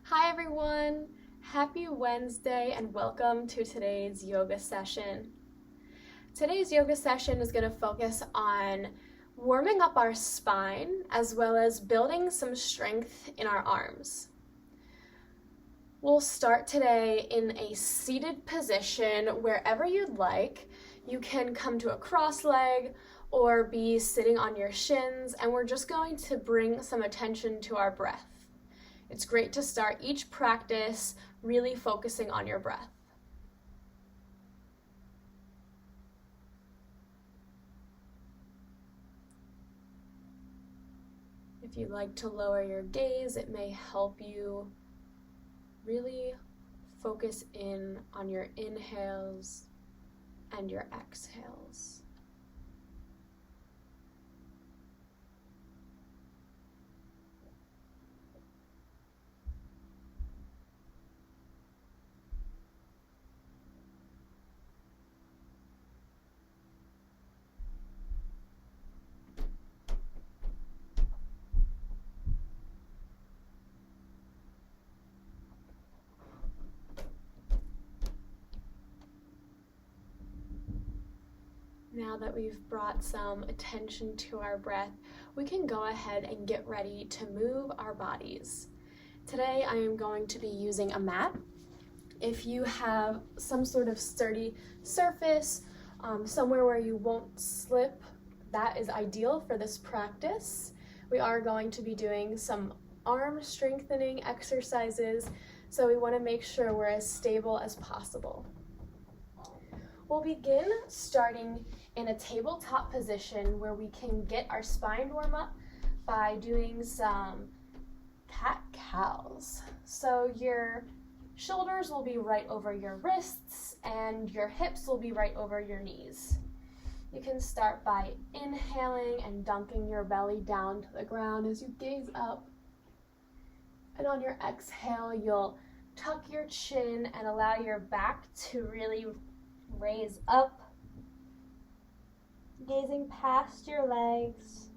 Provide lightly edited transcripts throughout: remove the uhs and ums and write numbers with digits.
Hi everyone! Happy Wednesday and welcome to today's yoga session. Today's yoga session is going to focus on warming up our spine as well as building some strength in our arms. We'll start today in a seated position wherever you'd like. You can come to a cross leg or be sitting on your shins, and we're just going to bring some attention to our breath. It's great to start each practice really focusing on your breath. If you'd like to lower your gaze, it may help you really focus in on your inhales and your exhales. Now that we've brought some attention to our breath, we can go ahead and get ready to move our bodies. Today I am going to be using a mat. If you have some sort of sturdy surface, somewhere where you won't slip, that is ideal for this practice. We are going to be doing some arm strengthening exercises, so we want to make sure we're as stable as possible. We'll begin starting in a tabletop position where we can get our spine warm up by doing some cat-cows. So your shoulders will be right over your wrists and your hips will be right over your knees. You can start by inhaling and dunking your belly down to the ground as you gaze up. And on your exhale, you'll tuck your chin and allow your back to really raise up, gazing past your legs.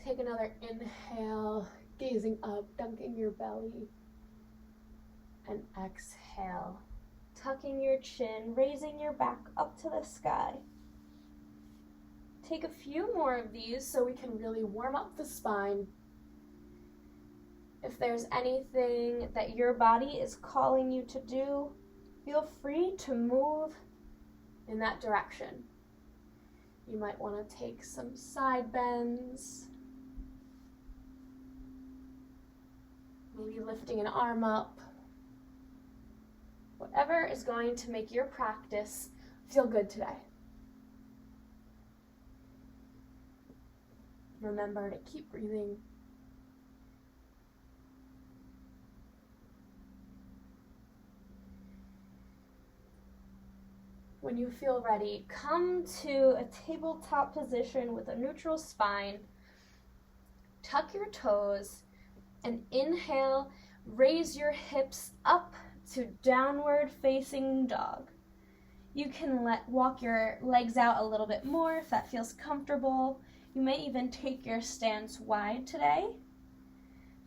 Take another inhale, gazing up, dunking your belly, and exhale, tucking your chin, raising your back up to the sky. Take a few more of these so we can really warm up the spine. If there's anything that your body is calling you to do, feel free to move in that direction. You might want to take some side bends, maybe lifting an arm up. Whatever is going to make your practice feel good today. Remember to keep breathing. When you feel ready, come to a tabletop position with a neutral spine. Tuck your toes and inhale, raise your hips up to downward facing dog. You can walk your legs out a little bit more if that feels comfortable. You may even take your stance wide today.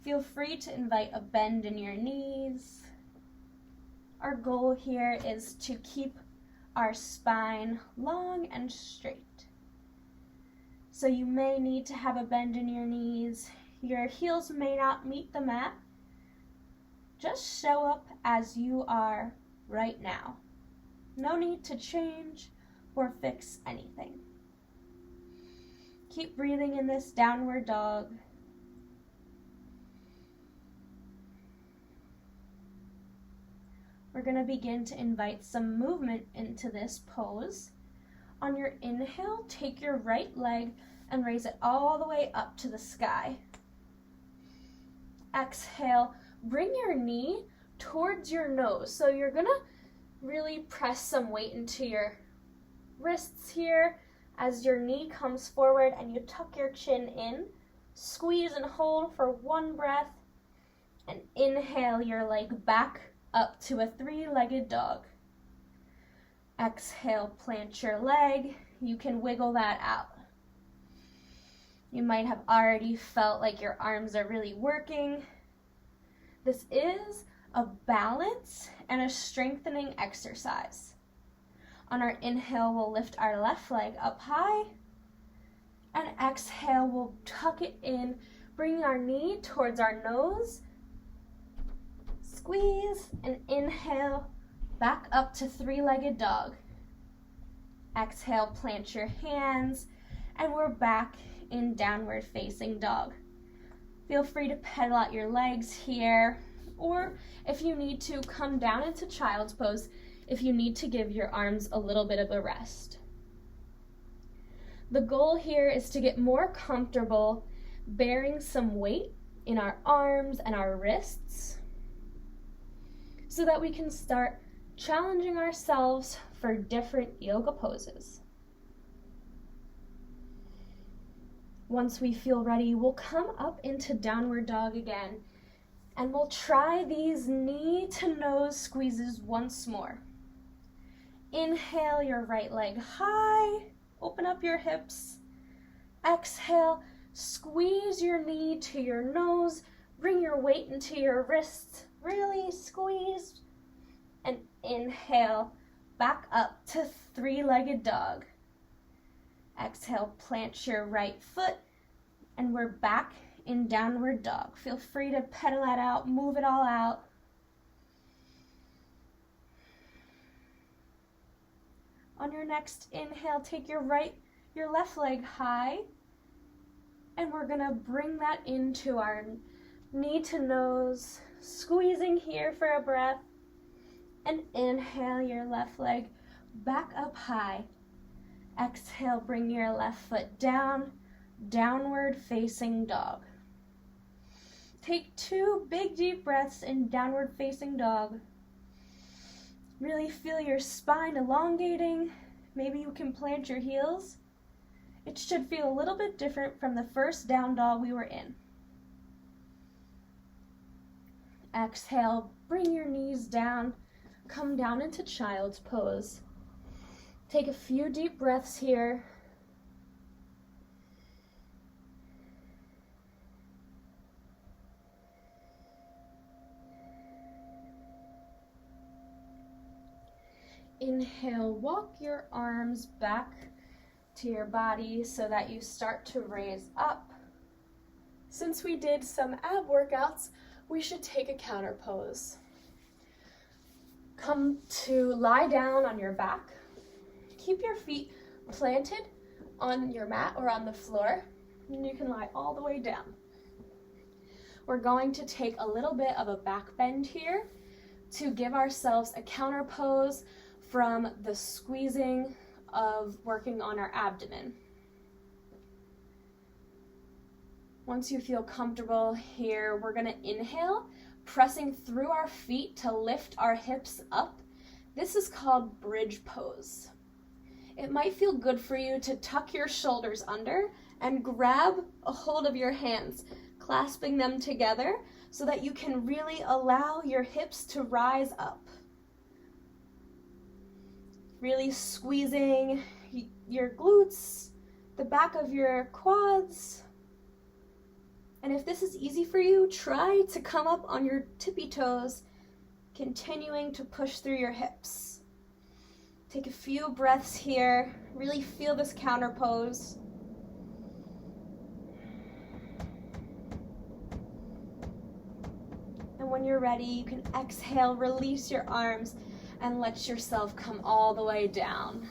Feel free to invite a bend in your knees. Our goal here is to keep our spine long and straight. So you may need to have a bend in your knees. Your heels may not meet the mat. Just show up as you are right now. No need to change or fix anything. Keep breathing in this downward dog. We're going to begin to invite some movement into this pose. On your inhale, take your right leg and raise it all the way up to the sky. Exhale, bring your knee towards your nose. So you're going to really press some weight into your wrists here as your knee comes forward and you tuck your chin in. Squeeze and hold for one breath and inhale your leg back up to a three-legged dog. Exhale, plant your leg. You can wiggle that out. You might have already felt like your arms are really working. This is a balance and a strengthening exercise. On our inhale, we'll lift our left leg up high, and exhale, we'll tuck it in, bringing our knee towards our nose. Squeeze and inhale, back up to three-legged dog. Exhale, plant your hands, and we're back in downward facing dog. Feel free to pedal out your legs here, or if you need to, come down into child's pose if you need to give your arms a little bit of a rest. The goal here is to get more comfortable bearing some weight in our arms and our wrists so that we can start challenging ourselves for different yoga poses. Once we feel ready, we'll come up into downward dog again, and we'll try these knee to nose squeezes once more. Inhale your right leg high, open up your hips. Exhale, squeeze your knee to your nose, bring your weight into your wrists, really squeeze. And inhale, back up to three-legged dog. Exhale, plant your right foot, and we're back in downward dog. Feel free to pedal that out, move it all out. On your next inhale, take your left leg high, and we're gonna bring that into our knee to nose, squeezing here for a breath, and inhale your left leg back up high. Exhale, bring your left foot down, downward facing dog. Take 2 big deep breaths in downward facing dog. Really feel your spine elongating. Maybe you can plant your heels. It should feel a little bit different from the first down dog we were in. Exhale, bring your knees down, come down into child's pose. Take a few deep breaths here. Inhale, walk your arms back to your body so that you start to raise up. Since we did some ab workouts, we should take a counter pose. Come to lie down on your back. Keep your feet planted on your mat or on the floor, and you can lie all the way down. We're going to take a little bit of a back bend here to give ourselves a counter pose from the squeezing of working on our abdomen. Once you feel comfortable here, we're gonna inhale, pressing through our feet to lift our hips up. This is called bridge pose. It might feel good for you to tuck your shoulders under and grab a hold of your hands, clasping them together so that you can really allow your hips to rise up. Really squeezing your glutes, the back of your quads. And if this is easy for you, try to come up on your tippy toes, continuing to push through your hips. Take a few breaths here. Really feel this counter pose. And when you're ready, you can exhale, release your arms, and let yourself come all the way down.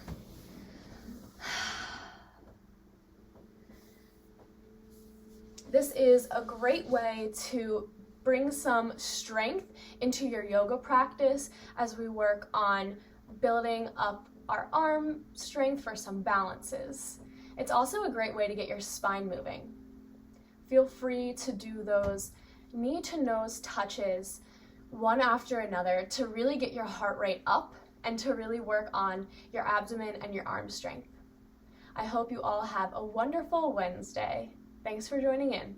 This is a great way to bring some strength into your yoga practice as we work on building up our arm strength for some balances. It's also a great way to get your spine moving. Feel free to do those knee to nose touches one after another to really get your heart rate up and to really work on your abdomen and your arm strength. I hope you all have a wonderful Wednesday. Thanks for joining in.